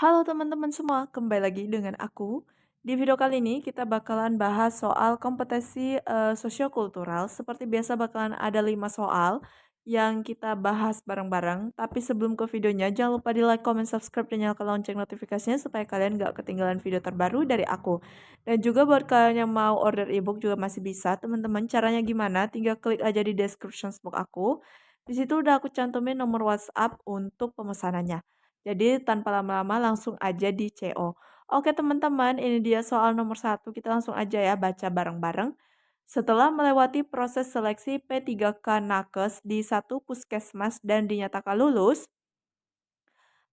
Halo teman-teman semua, kembali lagi dengan aku. Di video kali ini kita bakalan bahas soal kompetensi sosiokultural. Seperti biasa bakalan ada 5 soal yang kita bahas bareng-bareng. Tapi sebelum ke videonya, jangan lupa di like, comment, subscribe, dan nyalakan lonceng notifikasinya supaya kalian gak ketinggalan video terbaru dari aku. Dan juga buat kalian yang mau order ebook juga masih bisa, teman-teman. Caranya gimana? Tinggal klik aja di description box aku. Di situ udah aku cantumin nomor WhatsApp untuk pemesanannya. Jadi tanpa lama-lama langsung aja di CO. Oke teman-teman, ini dia soal nomor satu. Kita langsung aja ya baca bareng-bareng. Setelah melewati proses seleksi P3K Nakes di satu puskesmas dan dinyatakan lulus,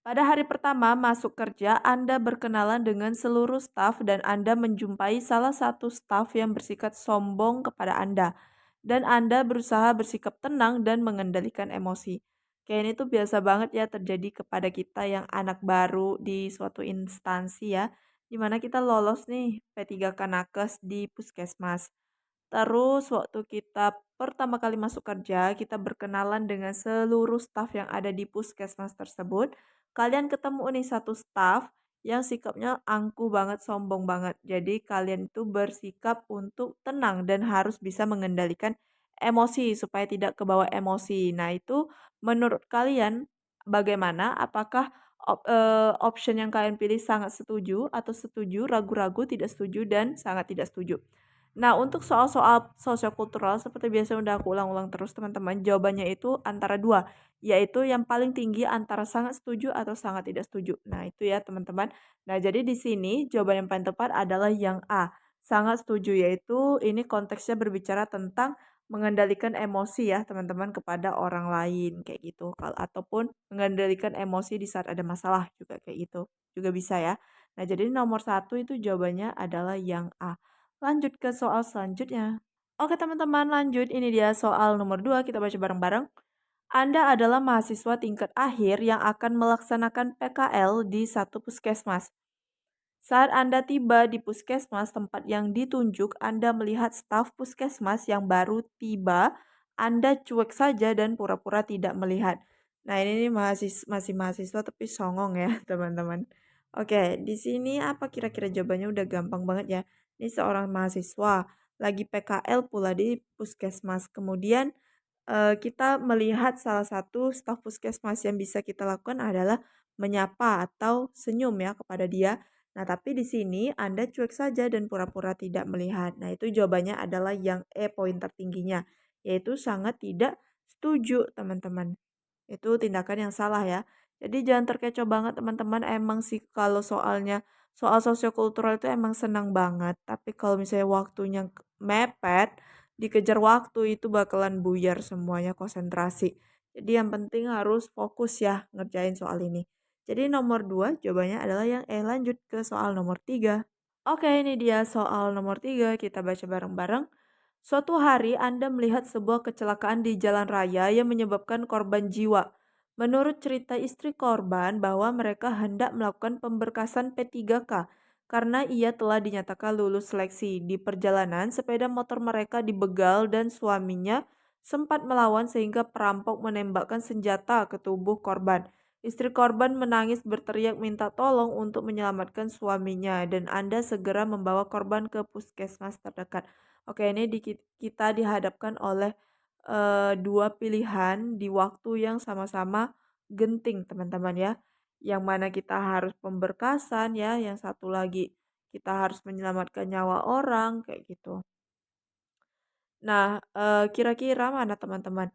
pada hari pertama masuk kerja, Anda berkenalan dengan seluruh staf dan Anda menjumpai salah satu staf yang bersikap sombong kepada Anda. Dan Anda berusaha bersikap tenang dan mengendalikan emosi. Kayak ini tuh biasa banget ya terjadi kepada kita yang anak baru di suatu instansi ya. Dimana kita lolos nih P3K Nakes di puskesmas. Terus waktu kita pertama kali masuk kerja, kita berkenalan dengan seluruh staf yang ada di puskesmas tersebut. Kalian ketemu nih satu staf yang sikapnya angkuh banget, sombong banget. Jadi kalian itu bersikap untuk tenang dan harus bisa mengendalikan emosi supaya tidak kebawa emosi. Nah, itu menurut kalian bagaimana? Apakah option yang kalian pilih sangat setuju atau setuju, ragu-ragu, tidak setuju, dan sangat tidak setuju? Nah, untuk soal-soal sosiokultural seperti biasa udah aku ulang-ulang terus teman-teman, jawabannya itu antara 2 yaitu yang paling tinggi antara sangat setuju atau sangat tidak setuju. Nah, itu ya teman-teman. Nah, jadi di sini jawaban yang paling tepat adalah yang A, sangat setuju, yaitu ini konteksnya berbicara tentang mengendalikan emosi ya teman-teman kepada orang lain kayak gitu. Ataupun mengendalikan emosi di saat ada masalah juga kayak gitu. Juga bisa ya. Nah, jadi nomor satu itu jawabannya adalah yang A. Lanjut ke soal selanjutnya. Oke teman-teman lanjut, ini dia soal nomor 2 kita baca bareng-bareng. Anda adalah mahasiswa tingkat akhir yang akan melaksanakan PKL di satu puskesmas. Saat Anda tiba di puskesmas tempat yang ditunjuk, Anda melihat staf puskesmas yang baru tiba, Anda cuek saja dan pura-pura tidak melihat. Nah, ini nih masih mahasiswa tapi songong ya, teman-teman. Oke, di sini apa kira-kira jawabannya udah gampang banget ya. Ini seorang mahasiswa lagi PKL pula di puskesmas. Kemudian kita melihat salah satu staf puskesmas yang bisa kita lakukan adalah menyapa atau senyum ya kepada dia. Nah, tapi di sini Anda cuek saja dan pura-pura tidak melihat. Nah, itu jawabannya adalah yang E poin tertingginya, yaitu sangat tidak setuju, teman-teman. Itu tindakan yang salah ya. Jadi jangan terkecoh banget teman-teman, emang sih kalau soal sosiokultural itu emang senang banget, tapi kalau misalnya waktunya mepet, dikejar waktu itu bakalan buyar semuanya konsentrasi. Jadi yang penting harus fokus ya ngerjain soal ini. Jadi nomor 2 jawabannya adalah yang E, lanjut ke soal nomor 3. Oke, ini dia soal nomor 3 kita baca bareng-bareng. Suatu hari Anda melihat sebuah kecelakaan di jalan raya yang menyebabkan korban jiwa. Menurut cerita istri korban bahwa mereka hendak melakukan pemberkasan P3K karena ia telah dinyatakan lulus seleksi. Di perjalanan, sepeda motor mereka dibegal dan suaminya sempat melawan sehingga perampok menembakkan senjata ke tubuh korban. Istri korban menangis berteriak minta tolong untuk menyelamatkan suaminya dan Anda segera membawa korban ke puskesmas terdekat. Oke, ini kita dihadapkan oleh, 2 pilihan di waktu yang sama-sama genting, teman-teman ya. Yang mana kita harus pemberkasan ya, yang satu lagi kita harus menyelamatkan nyawa orang, kayak gitu. Nah, kira-kira mana teman-teman?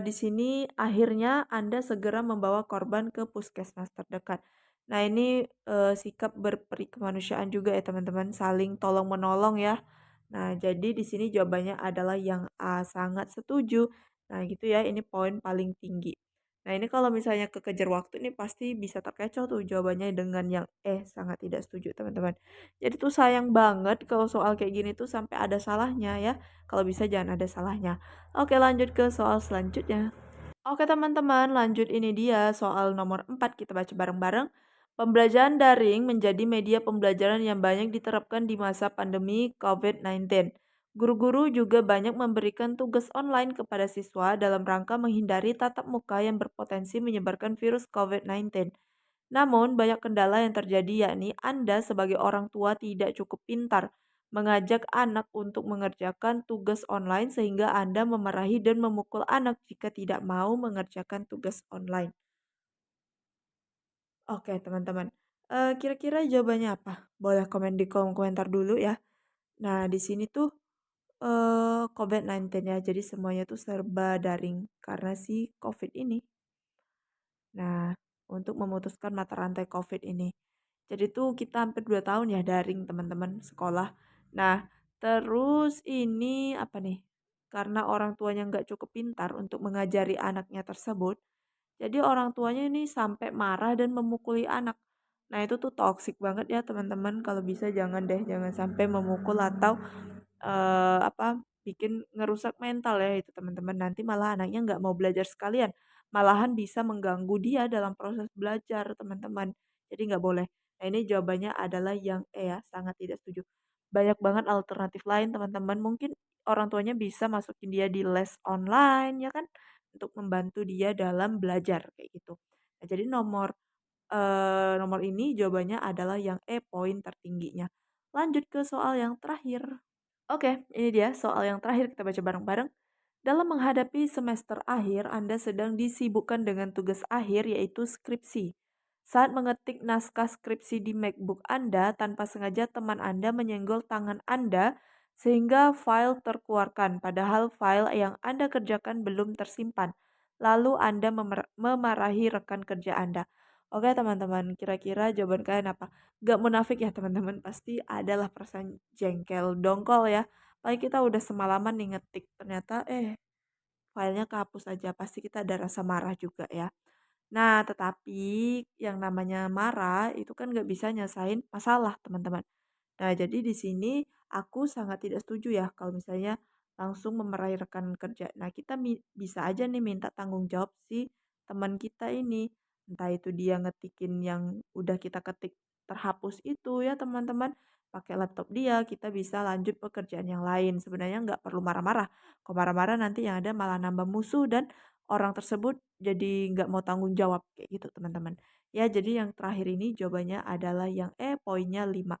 Di sini akhirnya Anda segera membawa korban ke puskesmas terdekat. Nah ini, sikap berperi kemanusiaan juga ya teman-teman, saling tolong-menolong ya. Nah jadi di sini jawabannya adalah yang A, sangat setuju. Nah gitu ya, ini poin paling tinggi. Nah ini kalau misalnya kekejar waktu ini pasti bisa terkecoh tuh jawabannya dengan yang sangat tidak setuju teman-teman. Jadi tuh sayang banget kalau soal kayak gini tuh sampai ada salahnya ya. Kalau bisa jangan ada salahnya. Oke, lanjut ke soal selanjutnya. Oke teman-teman, lanjut ini dia soal nomor 4 kita baca bareng-bareng. Pembelajaran daring menjadi media pembelajaran yang banyak diterapkan di masa pandemi COVID-19. Guru-guru juga banyak memberikan tugas online kepada siswa dalam rangka menghindari tatap muka yang berpotensi menyebarkan virus COVID-19. Namun, banyak kendala yang terjadi yakni Anda sebagai orang tua tidak cukup pintar mengajak anak untuk mengerjakan tugas online sehingga Anda memarahi dan memukul anak jika tidak mau mengerjakan tugas online. Oke, teman-teman. Kira-kira jawabannya apa? Boleh komen di kolom komentar dulu ya. Nah, di sini tuh COVID-19 ya, jadi semuanya tuh serba daring karena si COVID ini. Nah, untuk memutuskan mata rantai COVID ini. Jadi tuh kita hampir 2 tahun ya daring teman-teman sekolah. Nah, terus ini apa nih, karena orang tuanya nggak cukup pintar untuk mengajari anaknya tersebut, jadi orang tuanya ini sampai marah dan memukuli anak. Nah, itu tuh toksik banget ya teman-teman, kalau bisa jangan deh, jangan sampai memukul atau bikin ngerusak mental ya itu teman-teman. Nanti malah anaknya nggak mau belajar sekalian, malahan bisa mengganggu dia dalam proses belajar teman-teman. Jadi nggak boleh. Nah, ini jawabannya adalah yang ya, sangat tidak setuju. Banyak banget alternatif lain teman-teman, mungkin orang tuanya bisa masukin dia di les online ya kan, untuk membantu dia dalam belajar kayak gitu. Nah, jadi nomor ini jawabannya adalah yang E, poin tertingginya. Lanjut ke soal yang terakhir. Oke, ini dia soal yang terakhir kita baca bareng-bareng. Dalam menghadapi semester akhir, Anda sedang disibukkan dengan tugas akhir yaitu skripsi. Saat mengetik naskah skripsi di MacBook Anda, tanpa sengaja teman Anda menyenggol tangan Anda sehingga file terkeluarkan, padahal file yang Anda kerjakan belum tersimpan. Lalu Anda memarahi rekan kerja Anda. Oke teman-teman, kira-kira jawaban kalian apa? Gak munafik ya teman-teman, pasti adalah perasaan jengkel, dongkol ya. Paling kita udah semalaman nih ngetik, ternyata filenya kehapus aja, pasti kita ada rasa marah juga ya. Nah, tetapi yang namanya marah itu kan nggak bisa nyesain masalah, teman-teman. Nah, jadi di sini aku sangat tidak setuju ya kalau misalnya langsung memarahi rekan kerja. Nah, kita bisa aja nih minta tanggung jawab si teman kita ini. Entah itu dia ngetikin yang udah kita ketik terhapus itu ya teman-teman. Pakai laptop dia, kita bisa lanjut pekerjaan yang lain. Sebenarnya nggak perlu marah-marah. Kalau marah-marah nanti yang ada malah nambah musuh dan orang tersebut jadi nggak mau tanggung jawab kayak gitu teman-teman. Ya, jadi yang terakhir ini jawabannya adalah yang poinnya 5.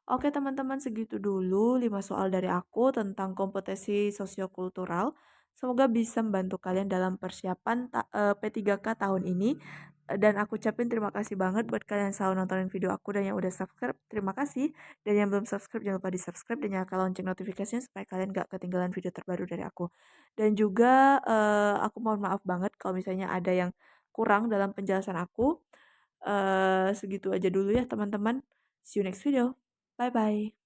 Oke teman-teman, segitu dulu 5 soal dari aku tentang kompetensi sosiokultural. Semoga bisa membantu kalian dalam persiapan P3K tahun ini. Dan aku ucapin terima kasih banget buat kalian yang selalu nontonin video aku dan yang udah subscribe. Terima kasih. Dan yang belum subscribe jangan lupa di subscribe dan nyalakan lonceng notifikasinya supaya kalian gak ketinggalan video terbaru dari aku. Dan juga aku mohon maaf banget kalau misalnya ada yang kurang dalam penjelasan aku. Segitu aja dulu ya teman-teman. See you next video. Bye bye.